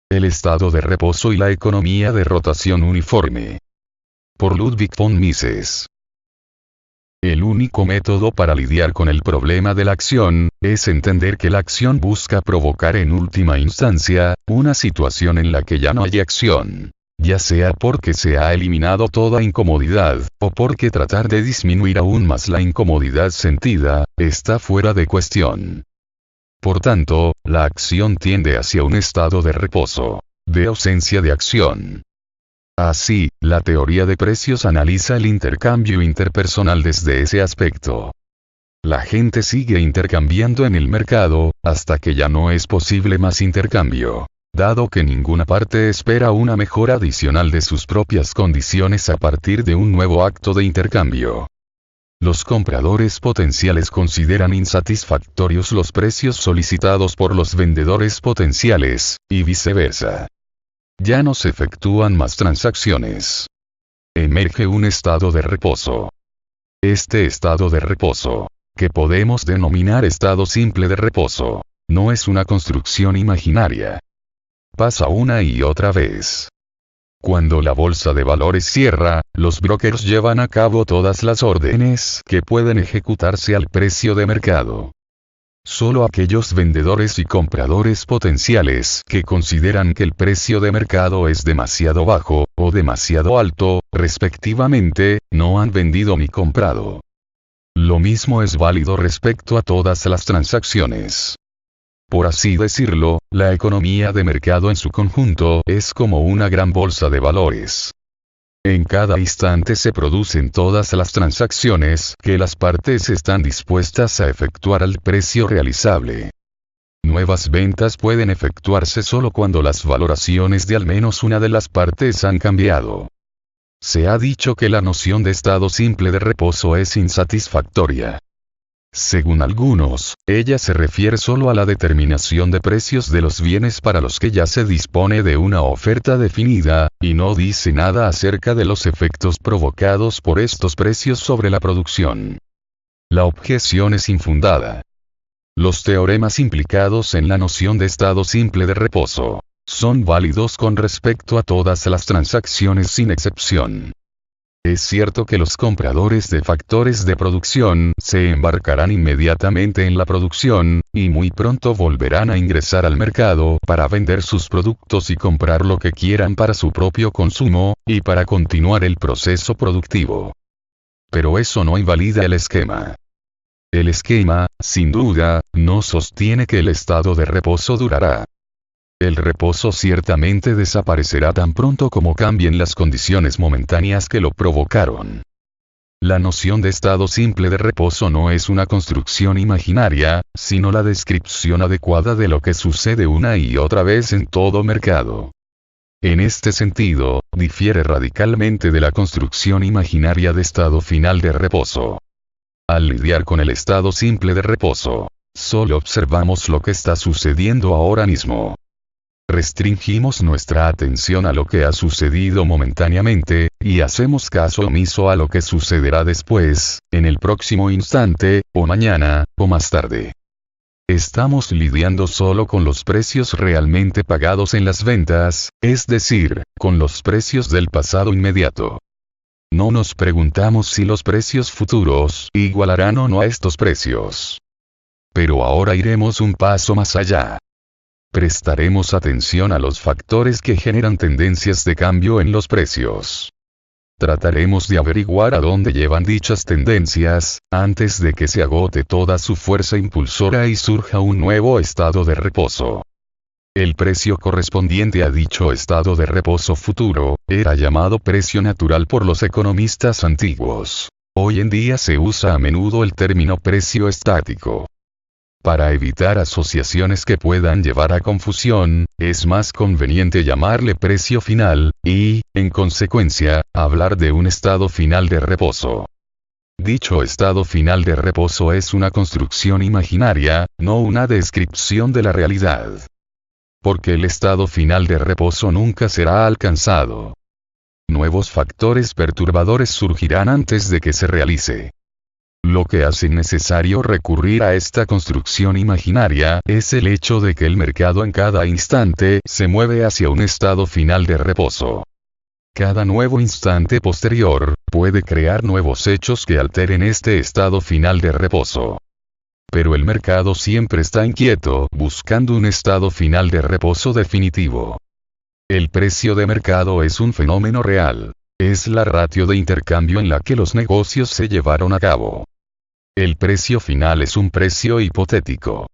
El estado de reposo y la economía de rotación uniforme. Por Ludwig von Mises. El único método para lidiar con el problema de la acción, es entender que la acción busca provocar en última instancia, una situación en la que ya no hay acción. Ya sea porque se ha eliminado toda incomodidad, o porque tratar de disminuir aún más la incomodidad sentida, está fuera de cuestión. Por tanto, la acción tiende hacia un estado de reposo, de ausencia de acción. Así, la teoría de precios analiza el intercambio interpersonal desde ese aspecto. La gente sigue intercambiando en el mercado, hasta que ya no es posible más intercambio, dado que ninguna parte espera una mejora adicional de sus propias condiciones a partir de un nuevo acto de intercambio. Los compradores potenciales consideran insatisfactorios los precios solicitados por los vendedores potenciales, y viceversa. Ya no se efectúan más transacciones. Emerge un estado de reposo. Este estado de reposo, que podemos denominar estado simple de reposo, no es una construcción imaginaria. Pasa una y otra vez. Cuando la bolsa de valores cierra, los brokers llevan a cabo todas las órdenes que pueden ejecutarse al precio de mercado. Solo aquellos vendedores y compradores potenciales que consideran que el precio de mercado es demasiado bajo, o demasiado alto, respectivamente, no han vendido ni comprado. Lo mismo es válido respecto a todas las transacciones. Por así decirlo, la economía de mercado en su conjunto es como una gran bolsa de valores. En cada instante se producen todas las transacciones que las partes están dispuestas a efectuar al precio realizable. Nuevas ventas pueden efectuarse solo cuando las valoraciones de al menos una de las partes han cambiado. Se ha dicho que la noción de estado simple de reposo es insatisfactoria. Según algunos, ella se refiere solo a la determinación de precios de los bienes para los que ya se dispone de una oferta definida, y no dice nada acerca de los efectos provocados por estos precios sobre la producción. La objeción es infundada. Los teoremas implicados en la noción de estado simple de reposo son válidos con respecto a todas las transacciones sin excepción. Es cierto que los compradores de factores de producción se embarcarán inmediatamente en la producción, y muy pronto volverán a ingresar al mercado para vender sus productos y comprar lo que quieran para su propio consumo, y para continuar el proceso productivo. Pero eso no invalida el esquema. El esquema, sin duda, no sostiene que el estado de reposo durará. El reposo ciertamente desaparecerá tan pronto como cambien las condiciones momentáneas que lo provocaron. La noción de estado simple de reposo no es una construcción imaginaria, sino la descripción adecuada de lo que sucede una y otra vez en todo mercado. En este sentido, difiere radicalmente de la construcción imaginaria de estado final de reposo. Al lidiar con el estado simple de reposo, solo observamos lo que está sucediendo ahora mismo. Restringimos nuestra atención a lo que ha sucedido momentáneamente, y hacemos caso omiso a lo que sucederá después, en el próximo instante, o mañana, o más tarde. Estamos lidiando solo con los precios realmente pagados en las ventas, es decir, con los precios del pasado inmediato. No nos preguntamos si los precios futuros igualarán o no a estos precios. Pero ahora iremos un paso más allá. Prestaremos atención a los factores que generan tendencias de cambio en los precios. Trataremos de averiguar a dónde llevan dichas tendencias, antes de que se agote toda su fuerza impulsora y surja un nuevo estado de reposo. El precio correspondiente a dicho estado de reposo futuro, era llamado precio natural por los economistas antiguos. Hoy en día se usa a menudo el término precio estático. Para evitar asociaciones que puedan llevar a confusión, es más conveniente llamarle precio final, y, en consecuencia, hablar de un estado final de reposo. Dicho estado final de reposo es una construcción imaginaria, no una descripción de la realidad. Porque el estado final de reposo nunca será alcanzado. Nuevos factores perturbadores surgirán antes de que se realice. Lo que hace necesario recurrir a esta construcción imaginaria es el hecho de que el mercado en cada instante se mueve hacia un estado final de reposo. Cada nuevo instante posterior puede crear nuevos hechos que alteren este estado final de reposo. Pero el mercado siempre está inquieto, buscando un estado final de reposo definitivo. El precio de mercado es un fenómeno real. Es la ratio de intercambio en la que los negocios se llevaron a cabo. El precio final es un precio hipotético.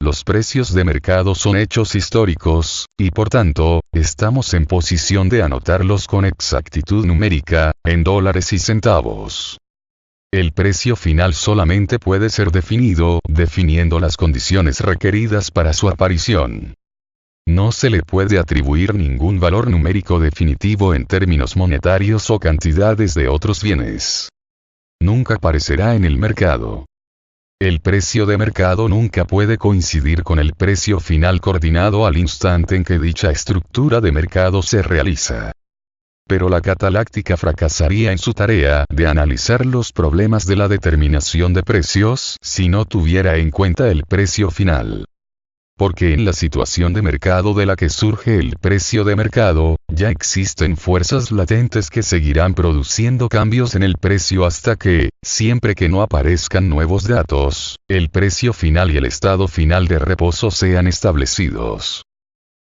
Los precios de mercado son hechos históricos, y por tanto, estamos en posición de anotarlos con exactitud numérica, en dólares y centavos. El precio final solamente puede ser definido, definiendo las condiciones requeridas para su aparición. No se le puede atribuir ningún valor numérico definitivo en términos monetarios o cantidades de otros bienes. Nunca aparecerá en el mercado. El precio de mercado nunca puede coincidir con el precio final coordinado al instante en que dicha estructura de mercado se realiza. Pero la Cataláctica fracasaría en su tarea de analizar los problemas de la determinación de precios si no tuviera en cuenta el precio final. Porque en la situación de mercado de la que surge el precio de mercado, ya existen fuerzas latentes que seguirán produciendo cambios en el precio hasta que, siempre que no aparezcan nuevos datos, el precio final y el estado final de reposo sean establecidos.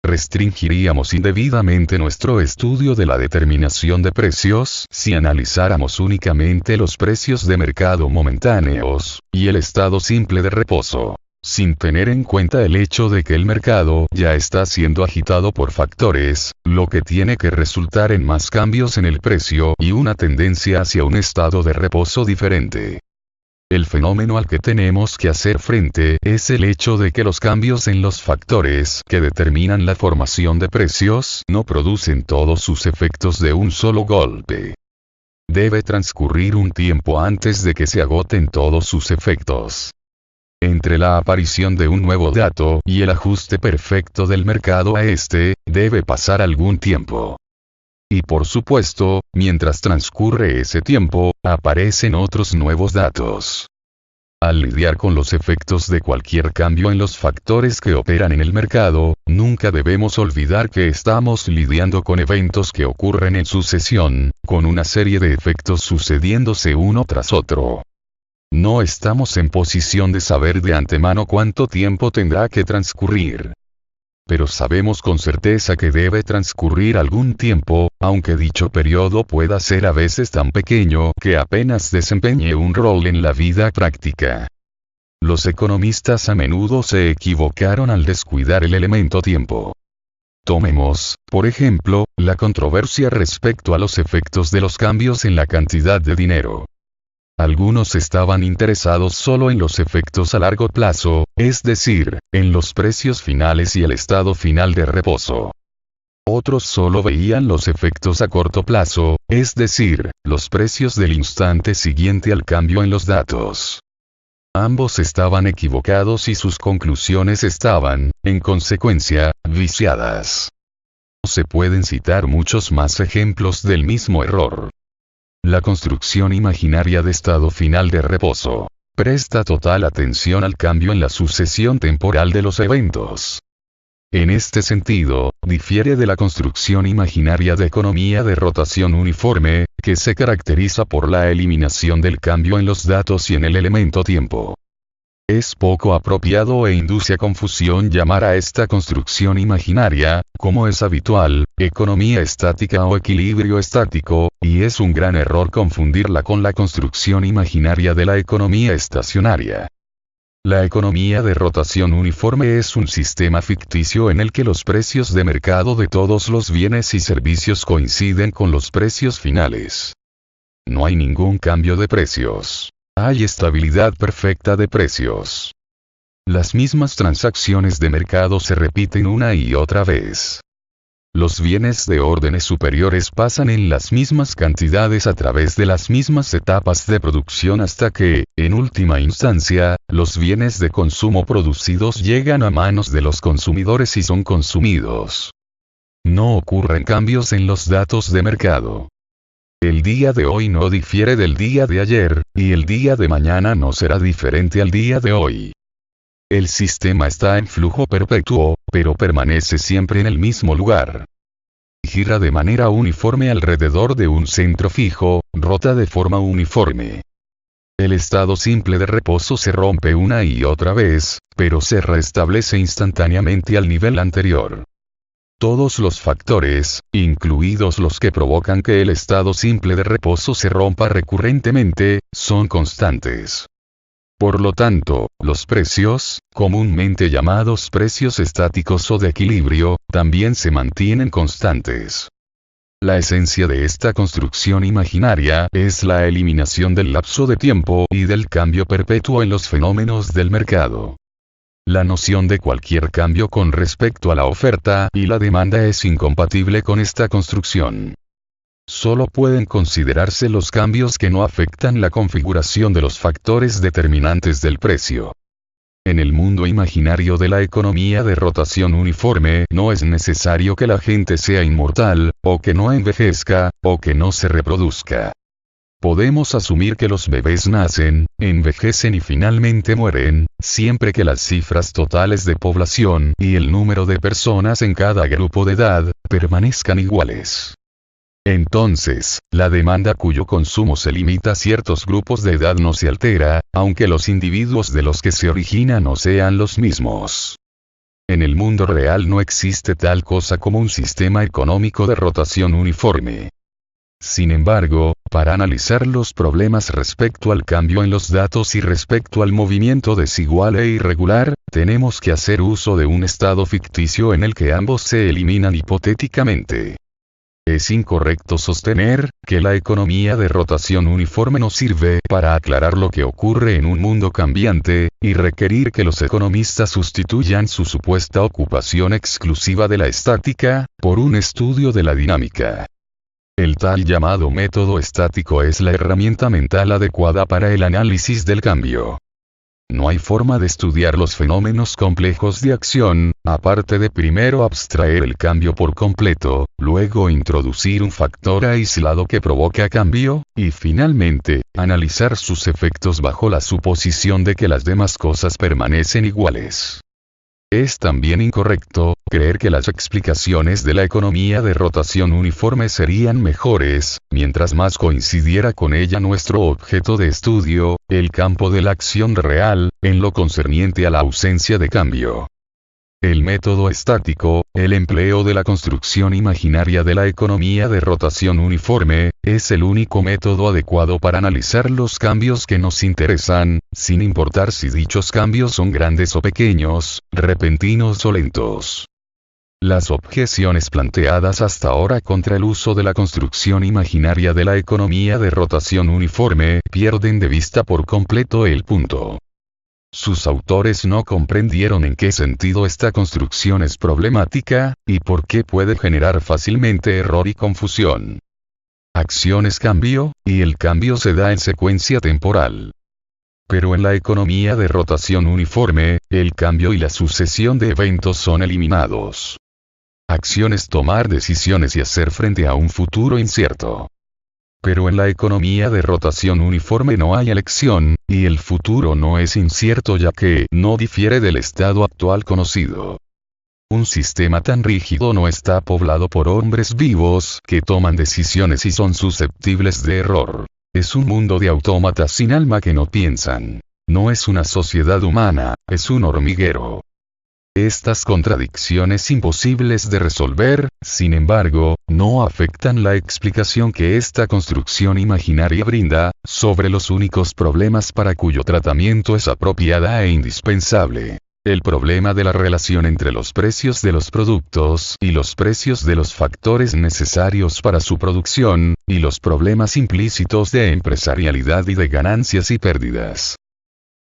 Restringiríamos indebidamente nuestro estudio de la determinación de precios si analizáramos únicamente los precios de mercado momentáneos, y el estado simple de reposo, sin tener en cuenta el hecho de que el mercado ya está siendo agitado por factores, lo que tiene que resultar en más cambios en el precio y una tendencia hacia un estado de reposo diferente. El fenómeno al que tenemos que hacer frente es el hecho de que los cambios en los factores que determinan la formación de precios no producen todos sus efectos de un solo golpe. Debe transcurrir un tiempo antes de que se agoten todos sus efectos. Entre la aparición de un nuevo dato y el ajuste perfecto del mercado a este, debe pasar algún tiempo. Y por supuesto, mientras transcurre ese tiempo, aparecen otros nuevos datos. Al lidiar con los efectos de cualquier cambio en los factores que operan en el mercado, nunca debemos olvidar que estamos lidiando con eventos que ocurren en sucesión, con una serie de efectos sucediéndose uno tras otro. No estamos en posición de saber de antemano cuánto tiempo tendrá que transcurrir. Pero sabemos con certeza que debe transcurrir algún tiempo, aunque dicho periodo pueda ser a veces tan pequeño que apenas desempeñe un rol en la vida práctica. Los economistas a menudo se equivocaron al descuidar el elemento tiempo. Tomemos, por ejemplo, la controversia respecto a los efectos de los cambios en la cantidad de dinero. Algunos estaban interesados solo en los efectos a largo plazo, es decir, en los precios finales y el estado final de reposo. Otros solo veían los efectos a corto plazo, es decir, los precios del instante siguiente al cambio en los datos. Ambos estaban equivocados y sus conclusiones estaban, en consecuencia, viciadas. Se pueden citar muchos más ejemplos del mismo error. La construcción imaginaria de estado final de reposo presta total atención al cambio en la sucesión temporal de los eventos. En este sentido, difiere de la construcción imaginaria de economía de rotación uniforme, que se caracteriza por la eliminación del cambio en los datos y en el elemento tiempo. Es poco apropiado e induce a confusión llamar a esta construcción imaginaria, como es habitual, economía estática o equilibrio estático, y es un gran error confundirla con la construcción imaginaria de la economía estacionaria. La economía de rotación uniforme es un sistema ficticio en el que los precios de mercado de todos los bienes y servicios coinciden con los precios finales. No hay ningún cambio de precios. Hay estabilidad perfecta de precios. Las mismas transacciones de mercado se repiten una y otra vez. Los bienes de órdenes superiores pasan en las mismas cantidades a través de las mismas etapas de producción hasta que, en última instancia, los bienes de consumo producidos llegan a manos de los consumidores y son consumidos. No ocurren cambios en los datos de mercado. El día de hoy no difiere del día de ayer, y el día de mañana no será diferente al día de hoy. El sistema está en flujo perpetuo, pero permanece siempre en el mismo lugar. Gira de manera uniforme alrededor de un centro fijo, rota de forma uniforme. El estado simple de reposo se rompe una y otra vez, pero se restablece instantáneamente al nivel anterior. Todos los factores, incluidos los que provocan que el estado simple de reposo se rompa recurrentemente, son constantes. Por lo tanto, los precios, comúnmente llamados precios estáticos o de equilibrio, también se mantienen constantes. La esencia de esta construcción imaginaria es la eliminación del lapso de tiempo y del cambio perpetuo en los fenómenos del mercado. La noción de cualquier cambio con respecto a la oferta y la demanda es incompatible con esta construcción. Solo pueden considerarse los cambios que no afectan la configuración de los factores determinantes del precio. En el mundo imaginario de la economía de rotación uniforme, no es necesario que la gente sea inmortal, o que no envejezca, o que no se reproduzca. Podemos asumir que los bebés nacen, envejecen y finalmente mueren, siempre que las cifras totales de población y el número de personas en cada grupo de edad permanezcan iguales. Entonces, la demanda cuyo consumo se limita a ciertos grupos de edad no se altera, aunque los individuos de los que se origina no sean los mismos. En el mundo real no existe tal cosa como un sistema económico de rotación uniforme. Sin embargo, para analizar los problemas respecto al cambio en los datos y respecto al movimiento desigual e irregular, tenemos que hacer uso de un estado ficticio en el que ambos se eliminan hipotéticamente. Es incorrecto sostener que la economía de rotación uniforme nos sirve para aclarar lo que ocurre en un mundo cambiante, y requerir que los economistas sustituyan su supuesta ocupación exclusiva de la estática, por un estudio de la dinámica. El tal llamado método estático es la herramienta mental adecuada para el análisis del cambio. No hay forma de estudiar los fenómenos complejos de acción, aparte de primero abstraer el cambio por completo, luego introducir un factor aislado que provoca cambio, y finalmente, analizar sus efectos bajo la suposición de que las demás cosas permanecen iguales. Es también incorrecto creer que las explicaciones de la economía de rotación uniforme serían mejores, mientras más coincidiera con ella nuestro objeto de estudio, el campo de la acción real, en lo concerniente a la ausencia de cambio. El método estático, el empleo de la construcción imaginaria de la economía de rotación uniforme, es el único método adecuado para analizar los cambios que nos interesan, sin importar si dichos cambios son grandes o pequeños, repentinos o lentos. Las objeciones planteadas hasta ahora contra el uso de la construcción imaginaria de la economía de rotación uniforme pierden de vista por completo el punto. Sus autores no comprendieron en qué sentido esta construcción es problemática, y por qué puede generar fácilmente error y confusión. Acción es cambio, y el cambio se da en secuencia temporal. Pero en la economía de rotación uniforme, el cambio y la sucesión de eventos son eliminados. Acción es tomar decisiones y hacer frente a un futuro incierto. Pero en la economía de rotación uniforme no hay elección, y el futuro no es incierto ya que no difiere del estado actual conocido. Un sistema tan rígido no está poblado por hombres vivos que toman decisiones y son susceptibles de error. Es un mundo de autómatas sin alma que no piensan. No es una sociedad humana, es un hormiguero. Estas contradicciones imposibles de resolver, sin embargo, no afectan la explicación que esta construcción imaginaria brinda, sobre los únicos problemas para cuyo tratamiento es apropiada e indispensable. El problema de la relación entre los precios de los productos y los precios de los factores necesarios para su producción, y los problemas implícitos de empresarialidad y de ganancias y pérdidas.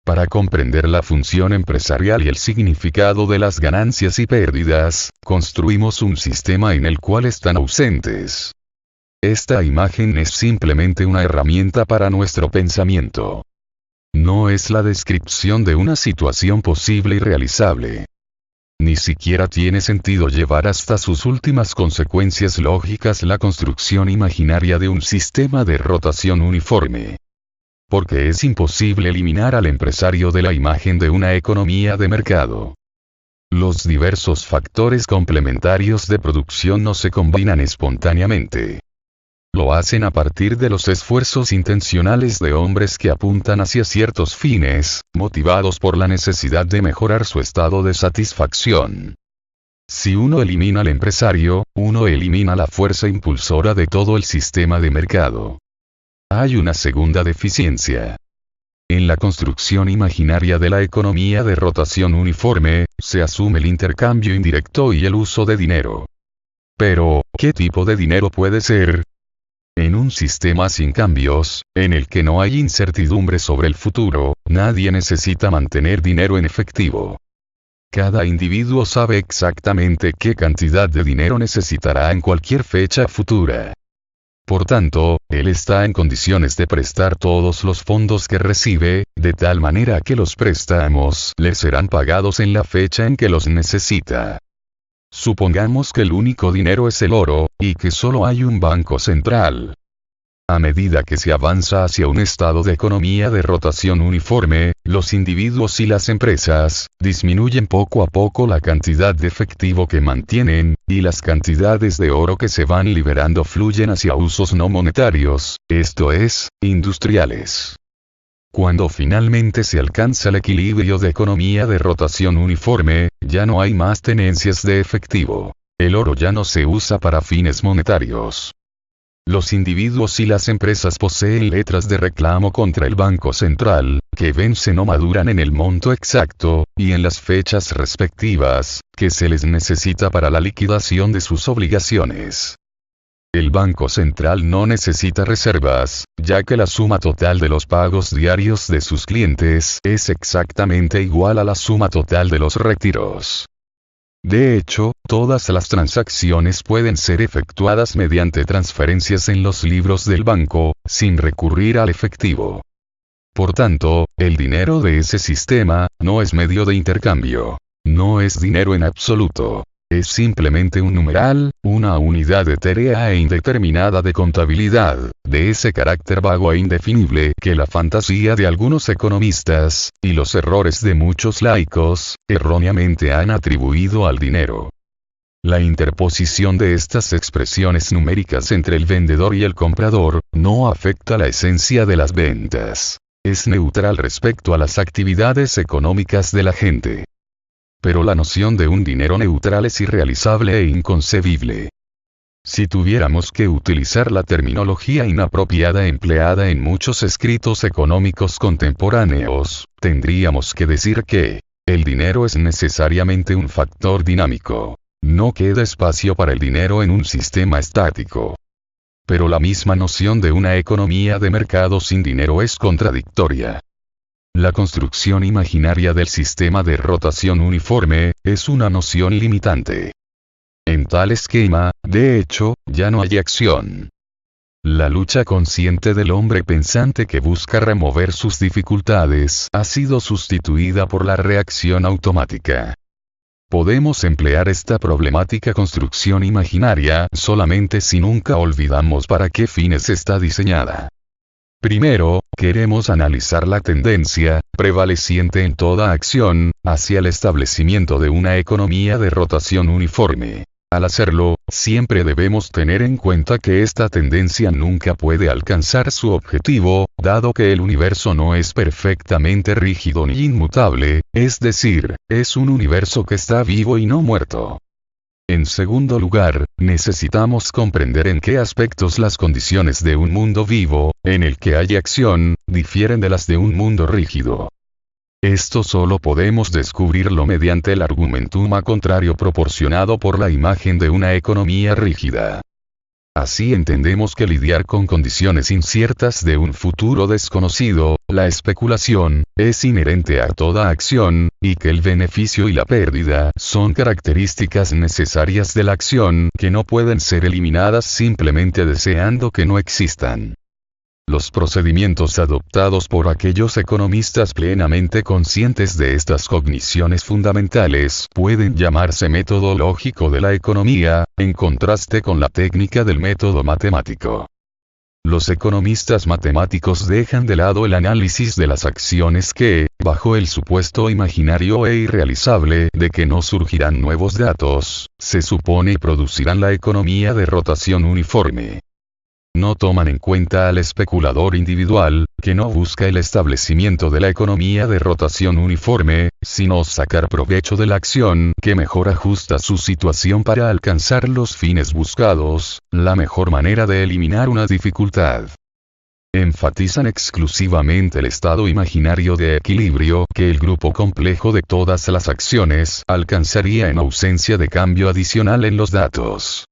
Para comprender la función empresarial y el significado de las ganancias y pérdidas, construimos un sistema en el cual están ausentes. Esta imagen es simplemente una herramienta para nuestro pensamiento. No es la descripción de una situación posible y realizable. ni siquiera tiene sentido llevar hasta sus últimas consecuencias lógicas la construcción imaginaria de un sistema de rotación uniforme. Porque es imposible eliminar al empresario de la imagen de una economía de mercado. Los diversos factores complementarios de producción no se combinan espontáneamente. Lo hacen a partir de los esfuerzos intencionales de hombres que apuntan hacia ciertos fines, motivados por la necesidad de mejorar su estado de satisfacción. Si uno elimina al empresario, uno elimina la fuerza impulsora de todo el sistema de mercado. Hay una segunda deficiencia. En la construcción imaginaria de la economía de rotación uniforme, se asume el intercambio indirecto y el uso de dinero. Pero, ¿qué tipo de dinero puede ser? En un sistema sin cambios, en el que no hay incertidumbre sobre el futuro, nadie necesita mantener dinero en efectivo. Cada individuo sabe exactamente qué cantidad de dinero necesitará en cualquier fecha futura. Por tanto, él está en condiciones de prestar todos los fondos que recibe, de tal manera que los préstamos le serán pagados en la fecha en que los necesita. Supongamos que el único dinero es el oro, y que solo hay un banco central. A medida que se avanza hacia un estado de economía de rotación uniforme, los individuos y las empresas disminuyen poco a poco la cantidad de efectivo que mantienen, y las cantidades de oro que se van liberando fluyen hacia usos no monetarios, esto es, industriales. Cuando finalmente se alcanza el equilibrio de economía de rotación uniforme, ya no hay más tenencias de efectivo. El oro ya no se usa para fines monetarios. Los individuos y las empresas poseen letras de reclamo contra el Banco Central, que vencen o maduran en el monto exacto, y en las fechas respectivas, que se les necesita para la liquidación de sus obligaciones. El Banco Central no necesita reservas, ya que la suma total de los pagos diarios de sus clientes es exactamente igual a la suma total de los retiros. De hecho, todas las transacciones pueden ser efectuadas mediante transferencias en los libros del banco, sin recurrir al efectivo. Por tanto, el dinero de ese sistema no es medio de intercambio. No es dinero en absoluto. Es simplemente un numeral, una unidad etérea e indeterminada de contabilidad, de ese carácter vago e indefinible que la fantasía de algunos economistas, y los errores de muchos laicos, erróneamente han atribuido al dinero. La interposición de estas expresiones numéricas entre el vendedor y el comprador, no afecta la esencia de las ventas. Es neutral respecto a las actividades económicas de la gente. Pero la noción de un dinero neutral es irrealizable e inconcebible. Si tuviéramos que utilizar la terminología inapropiada empleada en muchos escritos económicos contemporáneos, tendríamos que decir que el dinero es necesariamente un factor dinámico. No queda espacio para el dinero en un sistema estático. Pero la misma noción de una economía de mercado sin dinero es contradictoria. La construcción imaginaria del sistema de rotación uniforme es una noción limitante. En tal esquema, de hecho, ya no hay acción. La lucha consciente del hombre pensante que busca remover sus dificultades ha sido sustituida por la reacción automática. Podemos emplear esta problemática construcción imaginaria solamente si nunca olvidamos para qué fines está diseñada. Primero, queremos analizar la tendencia, prevaleciente en toda acción, hacia el establecimiento de una economía de rotación uniforme. Al hacerlo, siempre debemos tener en cuenta que esta tendencia nunca puede alcanzar su objetivo, dado que el universo no es perfectamente rígido ni inmutable, es decir, es un universo que está vivo y no muerto. En segundo lugar, necesitamos comprender en qué aspectos las condiciones de un mundo vivo, en el que hay acción, difieren de las de un mundo rígido. Esto solo podemos descubrirlo mediante el argumentum a contrario proporcionado por la imagen de una economía rígida. Así entendemos que lidiar con condiciones inciertas de un futuro desconocido, la especulación, es inherente a toda acción, y que el beneficio y la pérdida son características necesarias de la acción que no pueden ser eliminadas simplemente deseando que no existan. Los procedimientos adoptados por aquellos economistas plenamente conscientes de estas cogniciones fundamentales pueden llamarse método lógico de la economía, en contraste con la técnica del método matemático. Los economistas matemáticos dejan de lado el análisis de las acciones que, bajo el supuesto imaginario e irrealizable de que no surgirán nuevos datos, se supone producirán la economía de rotación uniforme. No toman en cuenta al especulador individual, que no busca el establecimiento de la economía de rotación uniforme, sino sacar provecho de la acción que mejor ajusta su situación para alcanzar los fines buscados, la mejor manera de eliminar una dificultad. Enfatizan exclusivamente el estado imaginario de equilibrio que el grupo complejo de todas las acciones alcanzaría en ausencia de cambio adicional en los datos.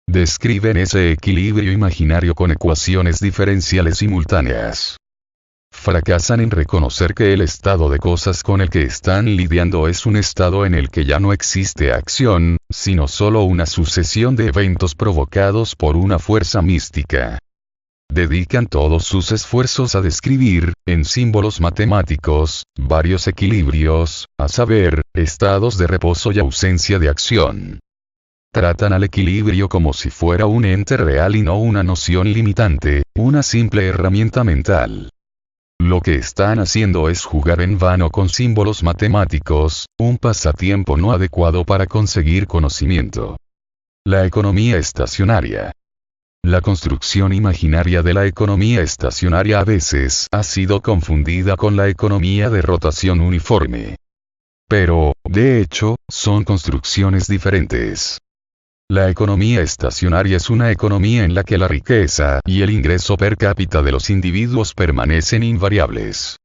Describen ese equilibrio imaginario con ecuaciones diferenciales simultáneas. Fracasan en reconocer que el estado de cosas con el que están lidiando es un estado en el que ya no existe acción, sino solo una sucesión de eventos provocados por una fuerza mística. Dedican todos sus esfuerzos a describir, en símbolos matemáticos, varios equilibrios, a saber, estados de reposo y ausencia de acción. Tratan al equilibrio como si fuera un ente real y no una noción limitante, una simple herramienta mental. Lo que están haciendo es jugar en vano con símbolos matemáticos, un pasatiempo no adecuado para conseguir conocimiento. La economía estacionaria. La construcción imaginaria de la economía estacionaria a veces ha sido confundida con la economía de rotación uniforme. Pero, de hecho, son construcciones diferentes. La economía estacionaria es una economía en la que la riqueza y el ingreso per cápita de los individuos permanecen invariables.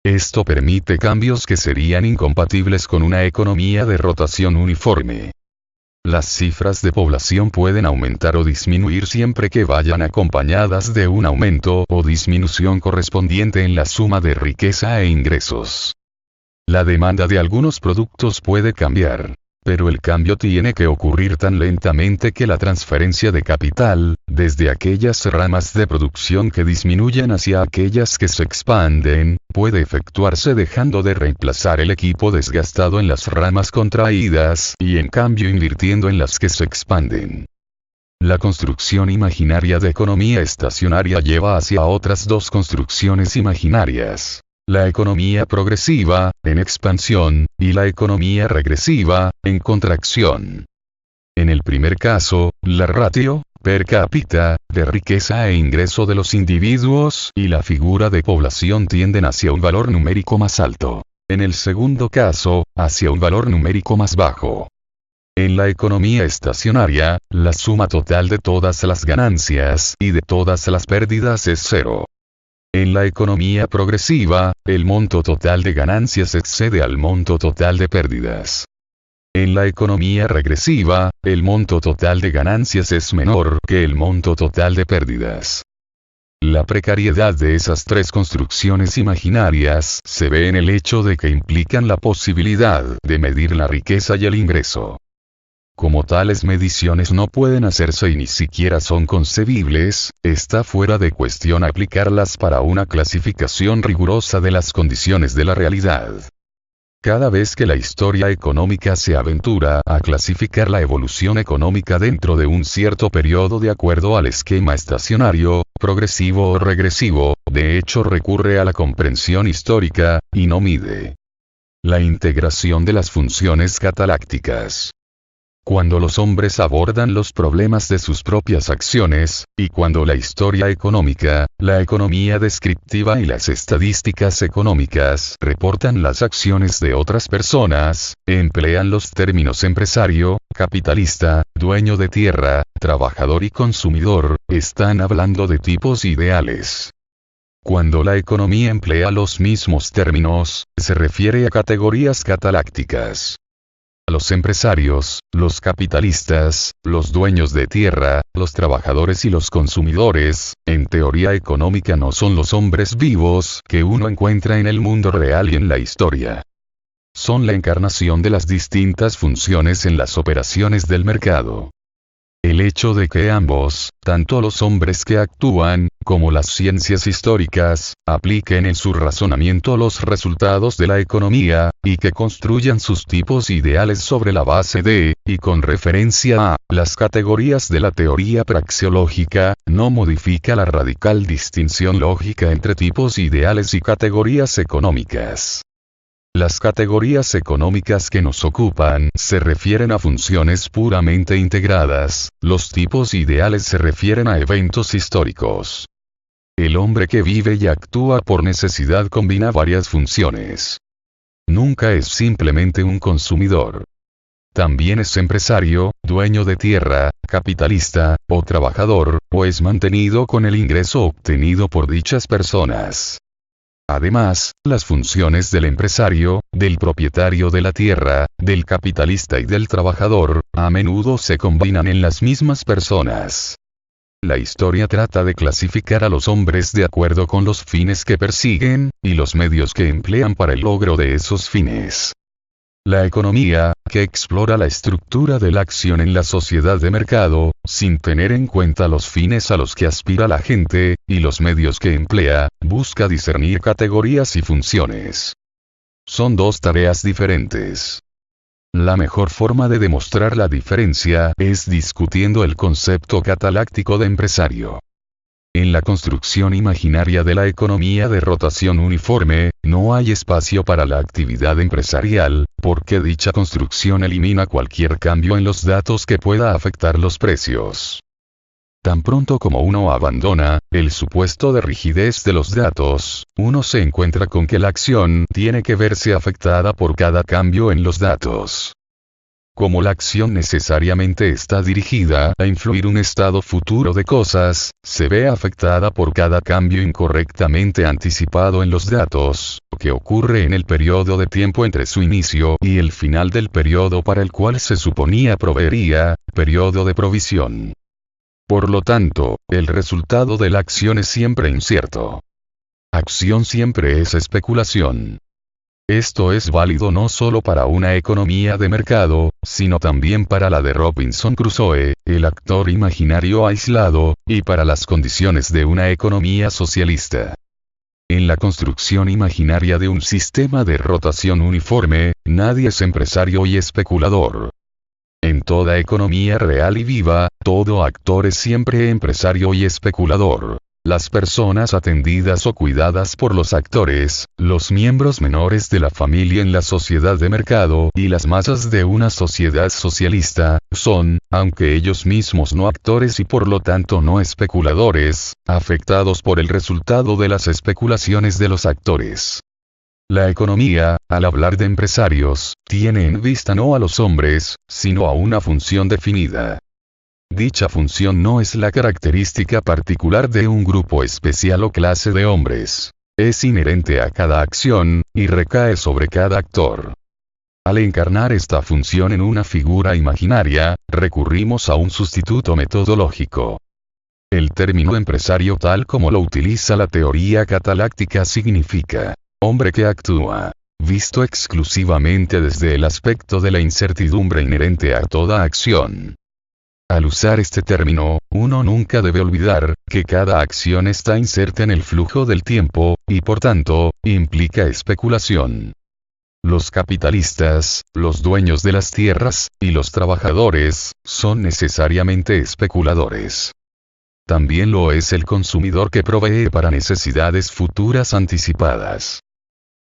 Esto permite cambios que serían incompatibles con una economía de rotación uniforme. Las cifras de población pueden aumentar o disminuir siempre que vayan acompañadas de un aumento o disminución correspondiente en la suma de riqueza e ingresos. La demanda de algunos productos puede cambiar. Pero el cambio tiene que ocurrir tan lentamente que la transferencia de capital, desde aquellas ramas de producción que disminuyen hacia aquellas que se expanden, puede efectuarse dejando de reemplazar el equipo desgastado en las ramas contraídas y en cambio invirtiendo en las que se expanden. La construcción imaginaria de economía estacionaria lleva hacia otras dos construcciones imaginarias. La economía progresiva, en expansión, y la economía regresiva, en contracción. En el primer caso, la ratio, per cápita, de riqueza e ingreso de los individuos y la figura de población tienden hacia un valor numérico más alto. En el segundo caso, hacia un valor numérico más bajo. En la economía estacionaria, la suma total de todas las ganancias y de todas las pérdidas es cero. En la economía progresiva, el monto total de ganancias excede al monto total de pérdidas. En la economía regresiva, el monto total de ganancias es menor que el monto total de pérdidas. La precariedad de esas tres construcciones imaginarias se ve en el hecho de que implican la posibilidad de medir la riqueza y el ingreso. Como tales mediciones no pueden hacerse y ni siquiera son concebibles, está fuera de cuestión aplicarlas para una clasificación rigurosa de las condiciones de la realidad. Cada vez que la historia económica se aventura a clasificar la evolución económica dentro de un cierto periodo de acuerdo al esquema estacionario, progresivo o regresivo, de hecho recurre a la comprensión histórica, y no mide la integración de las funciones catalácticas. Cuando los hombres abordan los problemas de sus propias acciones, y cuando la historia económica, la economía descriptiva y las estadísticas económicas reportan las acciones de otras personas, emplean los términos empresario, capitalista, dueño de tierra, trabajador y consumidor, están hablando de tipos ideales. Cuando la economía emplea los mismos términos, se refiere a categorías catalácticas. Los empresarios, los capitalistas, los dueños de tierra, los trabajadores y los consumidores, en teoría económica no son los hombres vivos que uno encuentra en el mundo real y en la historia. Son la encarnación de las distintas funciones en las operaciones del mercado. El hecho de que ambos, tanto los hombres que actúan, como las ciencias históricas, apliquen en su razonamiento los resultados de la economía, y que construyan sus tipos ideales sobre la base de, y con referencia a, las categorías de la teoría praxeológica, no modifica la radical distinción lógica entre tipos ideales y categorías económicas. Las categorías económicas que nos ocupan se refieren a funciones puramente integradas, los tipos ideales se refieren a eventos históricos. El hombre que vive y actúa por necesidad combina varias funciones. Nunca es simplemente un consumidor. También es empresario, dueño de tierra, capitalista, o trabajador, o es mantenido con el ingreso obtenido por dichas personas. Además, las funciones del empresario, del propietario de la tierra, del capitalista y del trabajador, a menudo se combinan en las mismas personas. La historia trata de clasificar a los hombres de acuerdo con los fines que persiguen, y los medios que emplean para el logro de esos fines. La economía, que explora la estructura de la acción en la sociedad de mercado, sin tener en cuenta los fines a los que aspira la gente, y los medios que emplea, busca discernir categorías y funciones. Son dos tareas diferentes. La mejor forma de demostrar la diferencia es discutiendo el concepto cataláctico de empresario. En la construcción imaginaria de la economía de rotación uniforme, no hay espacio para la actividad empresarial, porque dicha construcción elimina cualquier cambio en los datos que pueda afectar los precios. Tan pronto como uno abandona el supuesto de rigidez de los datos, uno se encuentra con que la acción tiene que verse afectada por cada cambio en los datos. Como la acción necesariamente está dirigida a influir un estado futuro de cosas, se ve afectada por cada cambio incorrectamente anticipado en los datos, que ocurre en el periodo de tiempo entre su inicio y el final del periodo para el cual se suponía proveería, periodo de provisión. Por lo tanto, el resultado de la acción es siempre incierto. Acción siempre es especulación. Esto es válido no solo para una economía de mercado, sino también para la de Robinson Crusoe, el actor imaginario aislado, y para las condiciones de una economía socialista. En la construcción imaginaria de un sistema de rotación uniforme, nadie es empresario y especulador. En toda economía real y viva, todo actor es siempre empresario y especulador. Las personas atendidas o cuidadas por los actores, los miembros menores de la familia en la sociedad de mercado y las masas de una sociedad socialista, son, aunque ellos mismos no actores y por lo tanto no especuladores, afectados por el resultado de las especulaciones de los actores. La economía, al hablar de empresarios, tiene en vista no a los hombres, sino a una función definida. Dicha función no es la característica particular de un grupo especial o clase de hombres. Es inherente a cada acción, y recae sobre cada actor. Al encarnar esta función en una figura imaginaria, recurrimos a un sustituto metodológico. El término empresario tal como lo utiliza la teoría cataláctica significa hombre que actúa, visto exclusivamente desde el aspecto de la incertidumbre inherente a toda acción. Al usar este término, uno nunca debe olvidar que cada acción está inserta en el flujo del tiempo, y por tanto, implica especulación. Los capitalistas, los dueños de las tierras, y los trabajadores, son necesariamente especuladores. También lo es el consumidor que provee para necesidades futuras anticipadas.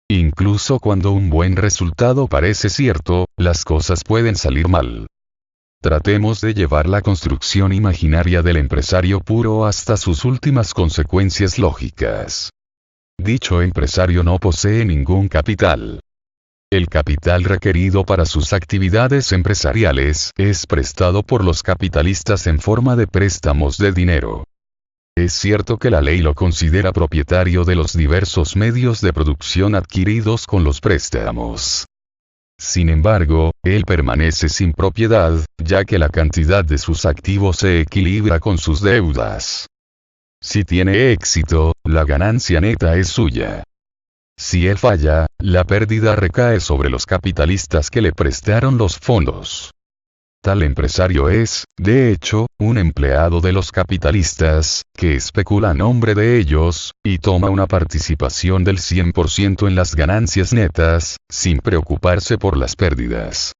Incluso cuando un buen resultado parece cierto, las cosas pueden salir mal. Tratemos de llevar la construcción imaginaria del empresario puro hasta sus últimas consecuencias lógicas. Dicho empresario no posee ningún capital. El capital requerido para sus actividades empresariales es prestado por los capitalistas en forma de préstamos de dinero. Es cierto que la ley lo considera propietario de los diversos medios de producción adquiridos con los préstamos. Sin embargo, él permanece sin propiedad, ya que la cantidad de sus activos se equilibra con sus deudas. Si tiene éxito, la ganancia neta es suya. Si él falla, la pérdida recae sobre los capitalistas que le prestaron los fondos. Tal empresario es, de hecho, un empleado de los capitalistas, que especula a nombre de ellos, y toma una participación del 100% en las ganancias netas, sin preocuparse por las pérdidas.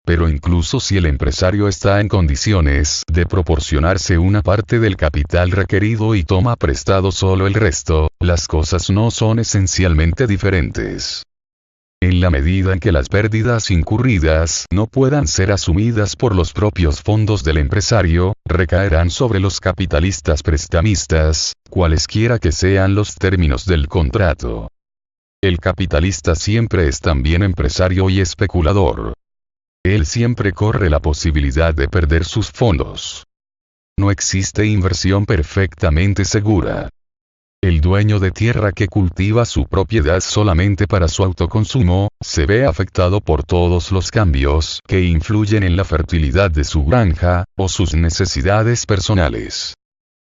Pero incluso si el empresario está en condiciones de proporcionarse una parte del capital requerido y toma prestado solo el resto, las cosas no son esencialmente diferentes. En la medida en que las pérdidas incurridas no puedan ser asumidas por los propios fondos del empresario, recaerán sobre los capitalistas prestamistas, cualesquiera que sean los términos del contrato. El capitalista siempre es también empresario y especulador. Él siempre corre la posibilidad de perder sus fondos. No existe inversión perfectamente segura. El dueño de tierra que cultiva su propiedad solamente para su autoconsumo, se ve afectado por todos los cambios que influyen en la fertilidad de su granja, o sus necesidades personales.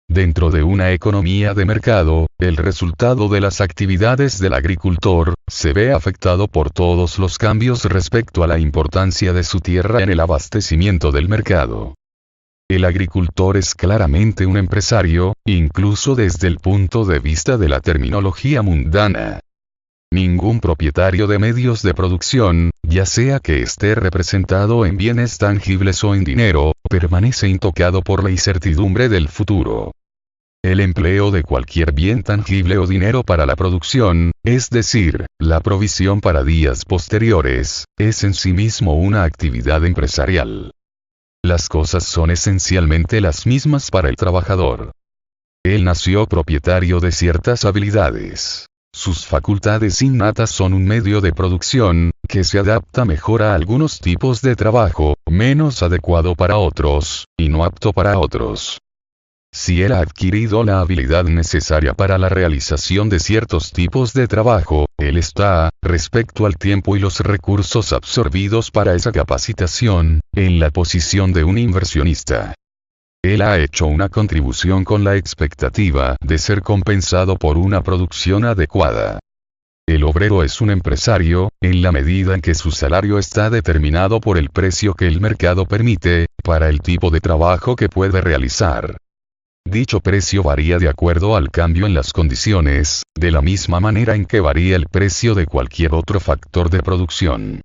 Dentro de una economía de mercado, el resultado de las actividades del agricultor, se ve afectado por todos los cambios respecto a la importancia de su tierra en el abastecimiento del mercado. El agricultor es claramente un empresario, incluso desde el punto de vista de la terminología mundana. Ningún propietario de medios de producción, ya sea que esté representado en bienes tangibles o en dinero, permanece intocado por la incertidumbre del futuro. El empleo de cualquier bien tangible o dinero para la producción, es decir, la provisión para días posteriores, es en sí mismo una actividad empresarial. Las cosas son esencialmente las mismas para el trabajador. Él nació propietario de ciertas habilidades. Sus facultades innatas son un medio de producción, que se adapta mejor a algunos tipos de trabajo, menos adecuado para otros, y no apto para otros. Si él ha adquirido la habilidad necesaria para la realización de ciertos tipos de trabajo, él está, respecto al tiempo y los recursos absorbidos para esa capacitación, en la posición de un inversionista. Él ha hecho una contribución con la expectativa de ser compensado por una producción adecuada. El obrero es un empresario, en la medida en que su salario está determinado por el precio que el mercado permite, para el tipo de trabajo que puede realizar. Dicho precio varía de acuerdo al cambio en las condiciones, de la misma manera en que varía el precio de cualquier otro factor de producción.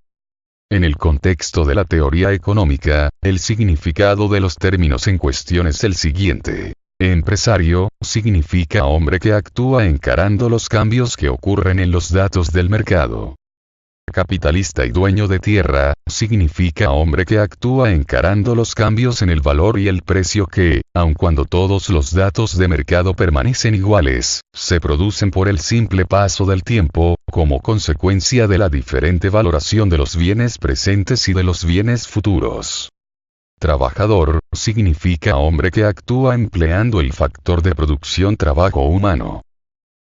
En el contexto de la teoría económica, el significado de los términos en cuestión es el siguiente. Empresario, significa hombre que actúa encarando los cambios que ocurren en los datos del mercado. Capitalista y dueño de tierra, significa hombre que actúa encarando los cambios en el valor y el precio que, aun cuando todos los datos de mercado permanecen iguales, se producen por el simple paso del tiempo, como consecuencia de la diferente valoración de los bienes presentes y de los bienes futuros. Trabajador, significa hombre que actúa empleando el factor de producción trabajo humano.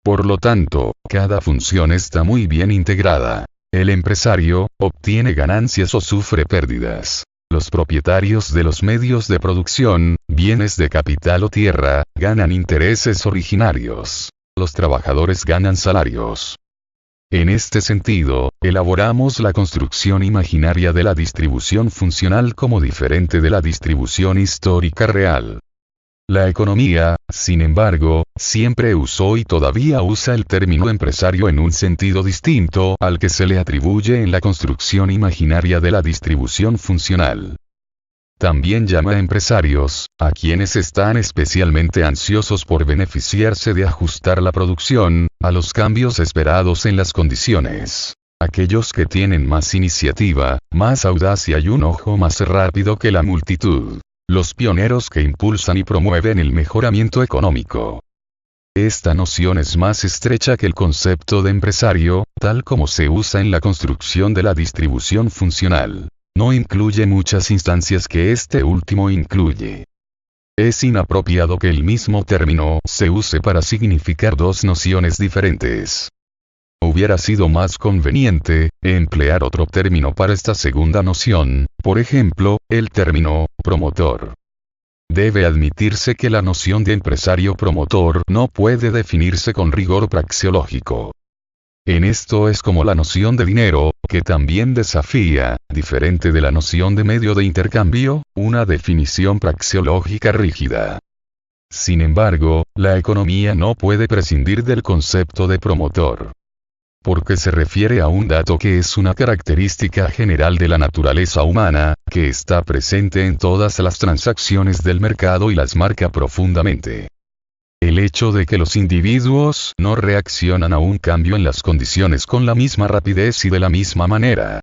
Por lo tanto, cada función está muy bien integrada. El empresario, obtiene ganancias o sufre pérdidas. Los propietarios de los medios de producción, bienes de capital o tierra, ganan intereses originarios. Los trabajadores ganan salarios. En este sentido, elaboramos la construcción imaginaria de la distribución funcional como diferente de la distribución histórica real. La economía, sin embargo, siempre usó y todavía usa el término empresario en un sentido distinto al que se le atribuye en la construcción imaginaria de la distribución funcional. También llama empresarios, a quienes están especialmente ansiosos por beneficiarse de ajustar la producción, a los cambios esperados en las condiciones. Aquellos que tienen más iniciativa, más audacia y un ojo más rápido que la multitud. Los pioneros que impulsan y promueven el mejoramiento económico. Esta noción es más estrecha que el concepto de empresario, tal como se usa en la construcción de la distribución funcional. No incluye muchas instancias que este último incluye. Es inapropiado que el mismo término se use para significar dos nociones diferentes. Hubiera sido más conveniente emplear otro término para esta segunda noción, por ejemplo, el término promotor. Debe admitirse que la noción de empresario promotor no puede definirse con rigor praxeológico. En esto es como la noción de dinero, que también desafía, diferente de la noción de medio de intercambio, una definición praxeológica rígida. Sin embargo, la economía no puede prescindir del concepto de promotor. Porque se refiere a un dato que es una característica general de la naturaleza humana, que está presente en todas las transacciones del mercado y las marca profundamente. El hecho de que los individuos no reaccionan a un cambio en las condiciones con la misma rapidez y de la misma manera.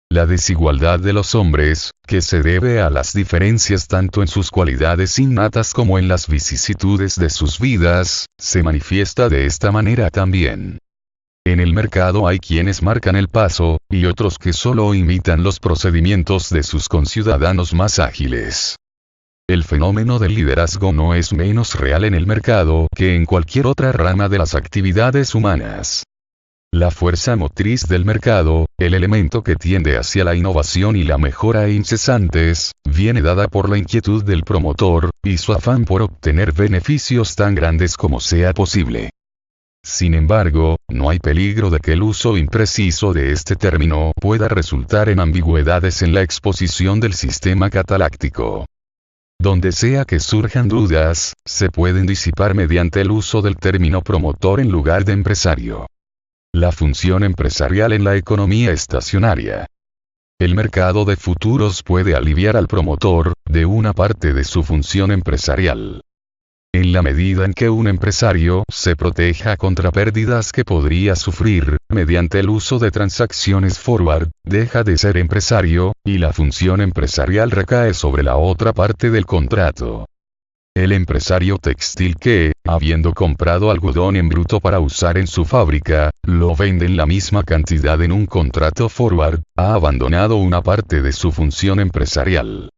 La desigualdad de los hombres, que se debe a las diferencias tanto en sus cualidades innatas como en las vicisitudes de sus vidas, se manifiesta de esta manera también. En el mercado hay quienes marcan el paso, y otros que solo imitan los procedimientos de sus conciudadanos más ágiles. El fenómeno del liderazgo no es menos real en el mercado que en cualquier otra rama de las actividades humanas. La fuerza motriz del mercado, el elemento que tiende hacia la innovación y la mejora incesantes, viene dada por la inquietud del promotor, y su afán por obtener beneficios tan grandes como sea posible. Sin embargo, no hay peligro de que el uso impreciso de este término pueda resultar en ambigüedades en la exposición del sistema cataláctico. Donde sea que surjan dudas, se pueden disipar mediante el uso del término promotor en lugar de empresario. La función empresarial en la economía estacionaria. El mercado de futuros puede aliviar al promotor de una parte de su función empresarial. En la medida en que un empresario se proteja contra pérdidas que podría sufrir, mediante el uso de transacciones forward, deja de ser empresario, y la función empresarial recae sobre la otra parte del contrato. El empresario textil que, habiendo comprado algodón en bruto para usar en su fábrica, lo vende en la misma cantidad en un contrato forward, ha abandonado una parte de su función empresarial.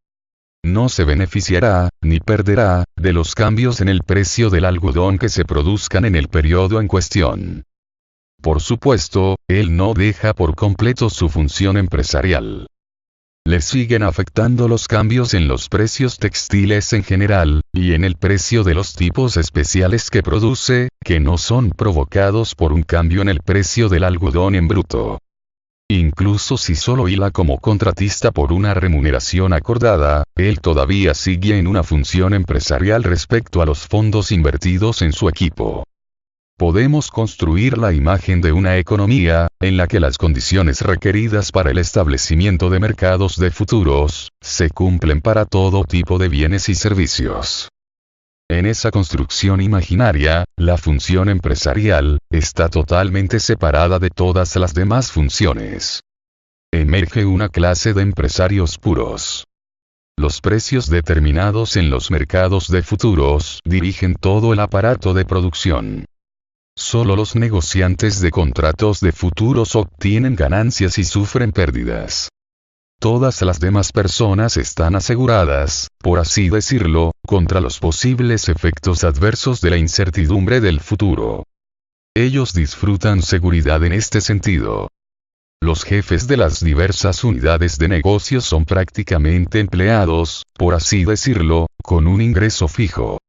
No se beneficiará, ni perderá, de los cambios en el precio del algodón que se produzcan en el periodo en cuestión. Por supuesto, él no deja por completo su función empresarial. Le siguen afectando los cambios en los precios textiles en general, y en el precio de los tipos especiales que produce, que no son provocados por un cambio en el precio del algodón en bruto. Incluso si solo hila como contratista por una remuneración acordada, él todavía sigue en una función empresarial respecto a los fondos invertidos en su equipo. Podemos construir la imagen de una economía, en la que las condiciones requeridas para el establecimiento de mercados de futuros, se cumplen para todo tipo de bienes y servicios. En esa construcción imaginaria, la función empresarial, está totalmente separada de todas las demás funciones. Emerge una clase de empresarios puros. Los precios determinados en los mercados de futuros dirigen todo el aparato de producción. Solo los negociantes de contratos de futuros obtienen ganancias y sufren pérdidas. Todas las demás personas están aseguradas, por así decirlo, contra los posibles efectos adversos de la incertidumbre del futuro. Ellos disfrutan seguridad en este sentido. Los jefes de las diversas unidades de negocio son prácticamente empleados, por así decirlo, con un ingreso fijo.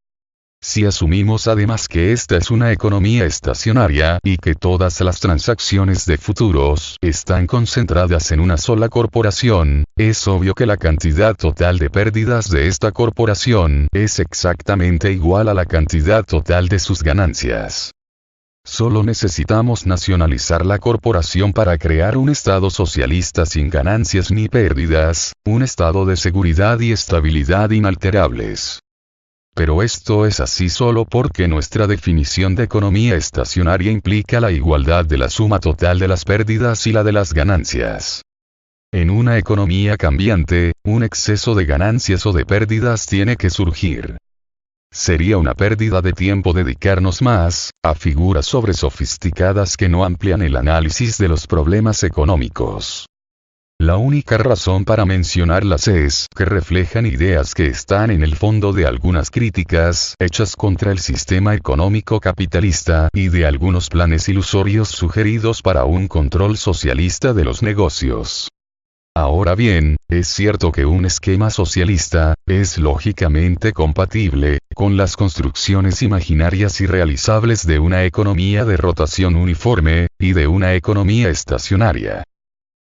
Si asumimos además que esta es una economía estacionaria y que todas las transacciones de futuros están concentradas en una sola corporación, es obvio que la cantidad total de pérdidas de esta corporación es exactamente igual a la cantidad total de sus ganancias. Solo necesitamos nacionalizar la corporación para crear un Estado socialista sin ganancias ni pérdidas, un Estado de seguridad y estabilidad inalterables. Pero esto es así solo porque nuestra definición de economía estacionaria implica la igualdad de la suma total de las pérdidas y la de las ganancias. En una economía cambiante, un exceso de ganancias o de pérdidas tiene que surgir. Sería una pérdida de tiempo dedicarnos más a figuras sobresofisticadas que no amplían el análisis de los problemas económicos. La única razón para mencionarlas es que reflejan ideas que están en el fondo de algunas críticas hechas contra el sistema económico capitalista y de algunos planes ilusorios sugeridos para un control socialista de los negocios. Ahora bien, es cierto que un esquema socialista es lógicamente compatible con las construcciones imaginarias y realizables de una economía de rotación uniforme, y de una economía estacionaria.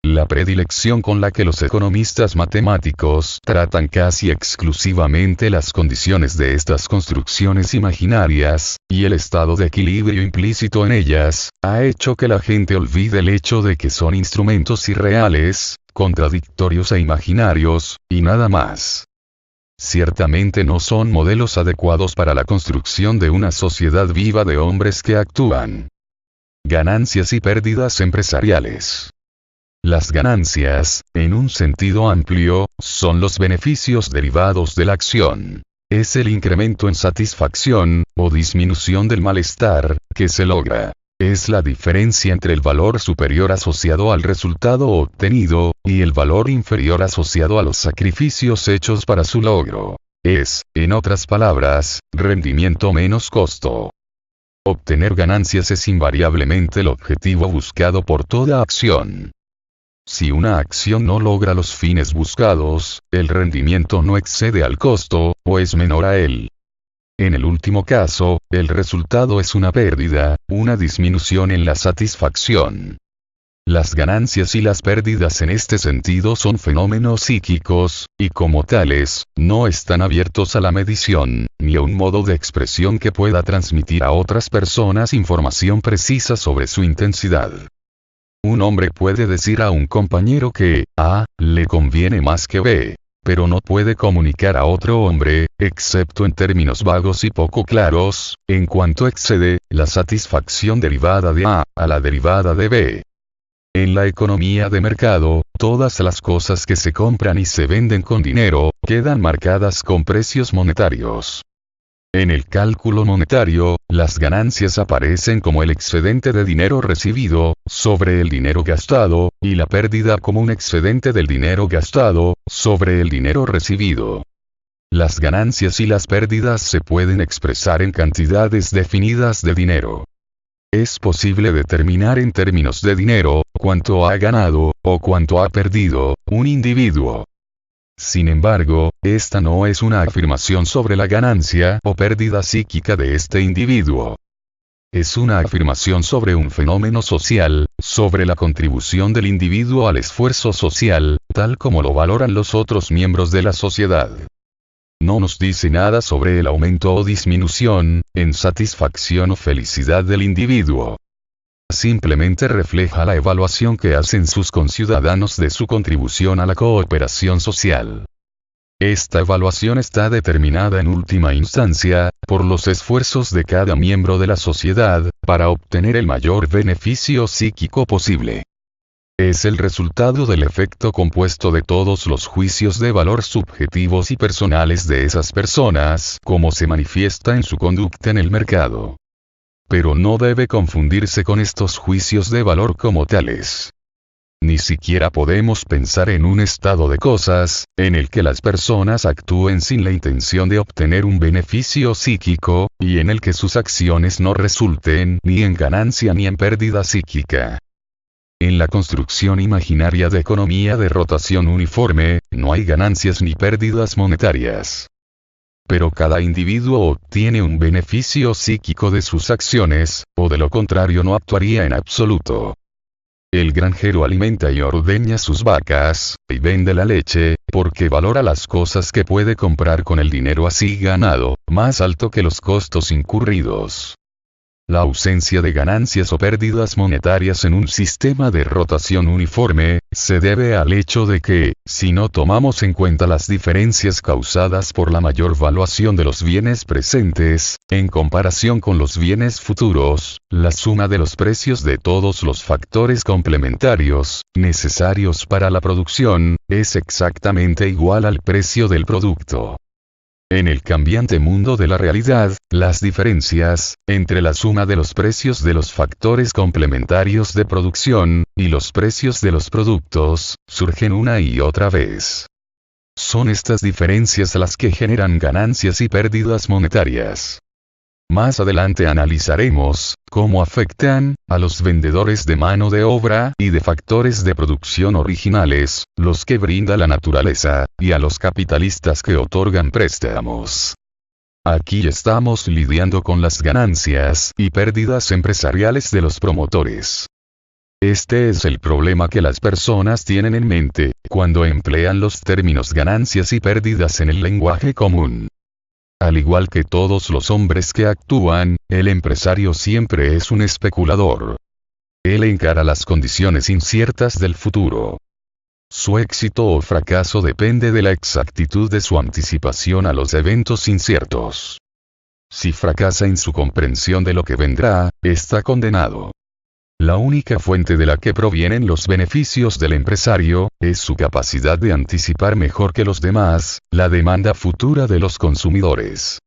La predilección con la que los economistas matemáticos tratan casi exclusivamente las condiciones de estas construcciones imaginarias, y el estado de equilibrio implícito en ellas, ha hecho que la gente olvide el hecho de que son instrumentos irreales, contradictorios e imaginarios, y nada más. Ciertamente no son modelos adecuados para la construcción de una sociedad viva de hombres que actúan. Ganancias y pérdidas empresariales. Las ganancias, en un sentido amplio, son los beneficios derivados de la acción. Es el incremento en satisfacción, o disminución del malestar, que se logra. Es la diferencia entre el valor superior asociado al resultado obtenido, y el valor inferior asociado a los sacrificios hechos para su logro. Es, en otras palabras, rendimiento menos costo. Obtener ganancias es invariablemente el objetivo buscado por toda acción. Si una acción no logra los fines buscados, el rendimiento no excede al costo, o es menor a él. En el último caso, el resultado es una pérdida, una disminución en la satisfacción. Las ganancias y las pérdidas en este sentido son fenómenos psíquicos, y como tales, no están abiertos a la medición, ni a un modo de expresión que pueda transmitir a otras personas información precisa sobre su intensidad. Un hombre puede decir a un compañero que A le conviene más que B, pero no puede comunicar a otro hombre, excepto en términos vagos y poco claros, en cuanto excede la satisfacción derivada de A a la derivada de B. En la economía de mercado, todas las cosas que se compran y se venden con dinero, quedan marcadas con precios monetarios. En el cálculo monetario, las ganancias aparecen como el excedente de dinero recibido, sobre el dinero gastado, y la pérdida como un excedente del dinero gastado, sobre el dinero recibido. Las ganancias y las pérdidas se pueden expresar en cantidades definidas de dinero. Es posible determinar en términos de dinero, cuánto ha ganado, o cuánto ha perdido, un individuo. Sin embargo, esta no es una afirmación sobre la ganancia o pérdida psíquica de este individuo. Es una afirmación sobre un fenómeno social, sobre la contribución del individuo al esfuerzo social, tal como lo valoran los otros miembros de la sociedad. No nos dice nada sobre el aumento o disminución, en satisfacción o felicidad del individuo. Simplemente refleja la evaluación que hacen sus conciudadanos de su contribución a la cooperación social. Esta evaluación está determinada en última instancia, por los esfuerzos de cada miembro de la sociedad, para obtener el mayor beneficio psíquico posible. Es el resultado del efecto compuesto de todos los juicios de valor subjetivos y personales de esas personas, como se manifiesta en su conducta en el mercado. Pero no debe confundirse con estos juicios de valor como tales. Ni siquiera podemos pensar en un estado de cosas, en el que las personas actúen sin la intención de obtener un beneficio psíquico, y en el que sus acciones no resulten ni en ganancia ni en pérdida psíquica. En la construcción imaginaria de economía de rotación uniforme, no hay ganancias ni pérdidas monetarias. Pero cada individuo obtiene un beneficio psíquico de sus acciones, o de lo contrario no actuaría en absoluto. El granjero alimenta y ordeña sus vacas, y vende la leche, porque valora las cosas que puede comprar con el dinero así ganado, más alto que los costos incurridos. La ausencia de ganancias o pérdidas monetarias en un sistema de rotación uniforme, se debe al hecho de que, si no tomamos en cuenta las diferencias causadas por la mayor valuación de los bienes presentes, en comparación con los bienes futuros, la suma de los precios de todos los factores complementarios, necesarios para la producción, es exactamente igual al precio del producto. En el cambiante mundo de la realidad, las diferencias, entre la suma de los precios de los factores complementarios de producción, y los precios de los productos, surgen una y otra vez. Son estas diferencias las que generan ganancias y pérdidas monetarias. Más adelante analizaremos cómo afectan a los vendedores de mano de obra y de factores de producción originales, los que brinda la naturaleza, y a los capitalistas que otorgan préstamos. Aquí estamos lidiando con las ganancias y pérdidas empresariales de los promotores. Este es el problema que las personas tienen en mente, cuando emplean los términos ganancias y pérdidas en el lenguaje común. Al igual que todos los hombres que actúan, el empresario siempre es un especulador. Él encara las condiciones inciertas del futuro. Su éxito o fracaso depende de la exactitud de su anticipación a los eventos inciertos. Si fracasa en su comprensión de lo que vendrá, está condenado. La única fuente de la que provienen los beneficios del empresario, es su capacidad de anticipar mejor que los demás, la demanda futura de los consumidores.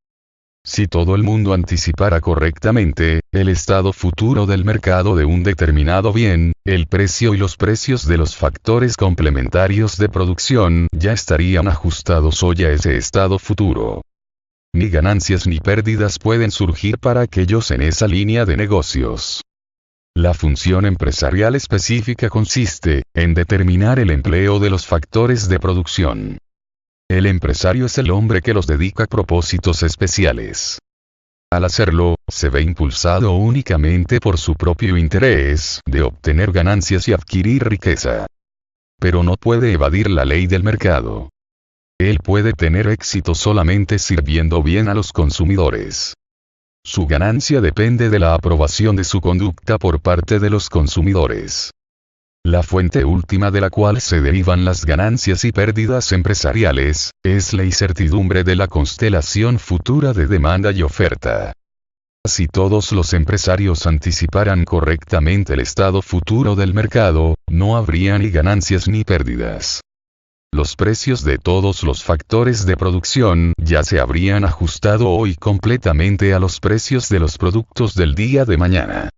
Si todo el mundo anticipara correctamente, el estado futuro del mercado de un determinado bien, el precio y los precios de los factores complementarios de producción ya estarían ajustados hoy a ese estado futuro. Ni ganancias ni pérdidas pueden surgir para aquellos en esa línea de negocios. La función empresarial específica consiste en determinar el empleo de los factores de producción. El empresario es el hombre que los dedica a propósitos especiales. Al hacerlo, se ve impulsado únicamente por su propio interés de obtener ganancias y adquirir riqueza. Pero no puede evadir la ley del mercado. Él puede tener éxito solamente sirviendo bien a los consumidores. Su ganancia depende de la aprobación de su conducta por parte de los consumidores. La fuente última de la cual se derivan las ganancias y pérdidas empresariales, es la incertidumbre de la constelación futura de demanda y oferta. Si todos los empresarios anticiparan correctamente el estado futuro del mercado, no habría ni ganancias ni pérdidas. Los precios de todos los factores de producción ya se habrían ajustado hoy completamente a los precios de los productos del día de mañana.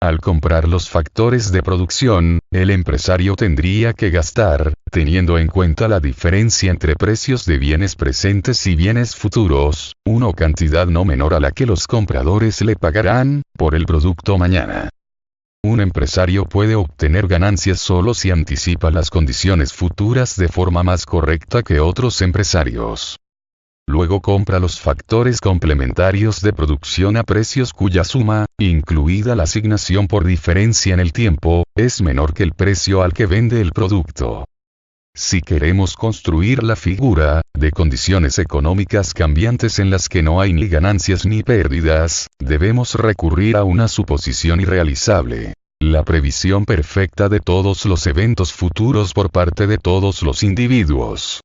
Al comprar los factores de producción, el empresario tendría que gastar, teniendo en cuenta la diferencia entre precios de bienes presentes y bienes futuros, una cantidad no menor a la que los compradores le pagarán por el producto mañana. Un empresario puede obtener ganancias solo si anticipa las condiciones futuras de forma más correcta que otros empresarios. Luego compra los factores complementarios de producción a precios cuya suma, incluida la asignación por diferencia en el tiempo, es menor que el precio al que vende el producto. Si queremos construir la figura de condiciones económicas cambiantes en las que no hay ni ganancias ni pérdidas, debemos recurrir a una suposición irrealizable: la previsión perfecta de todos los eventos futuros por parte de todos los individuos.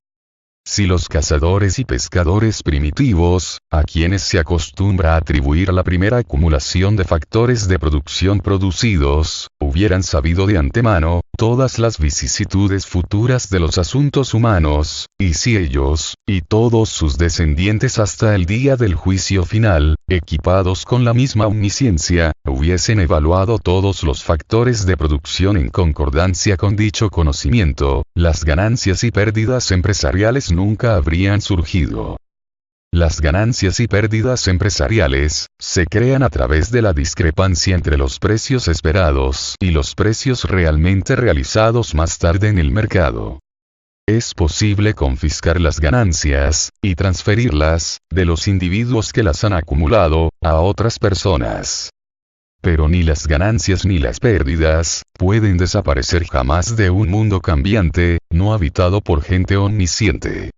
Si los cazadores y pescadores primitivos, a quienes se acostumbra a atribuir la primera acumulación de factores de producción producidos, hubieran sabido de antemano todas las vicisitudes futuras de los asuntos humanos, y si ellos, y todos sus descendientes hasta el día del juicio final, equipados con la misma omnisciencia, hubiesen evaluado todos los factores de producción en concordancia con dicho conocimiento, las ganancias y pérdidas empresariales nunca habrían surgido. Las ganancias y pérdidas empresariales se crean a través de la discrepancia entre los precios esperados y los precios realmente realizados más tarde en el mercado. Es posible confiscar las ganancias y transferirlas de los individuos que las han acumulado a otras personas. Pero ni las ganancias ni las pérdidas pueden desaparecer jamás de un mundo cambiante, no habitado por gente omnisciente.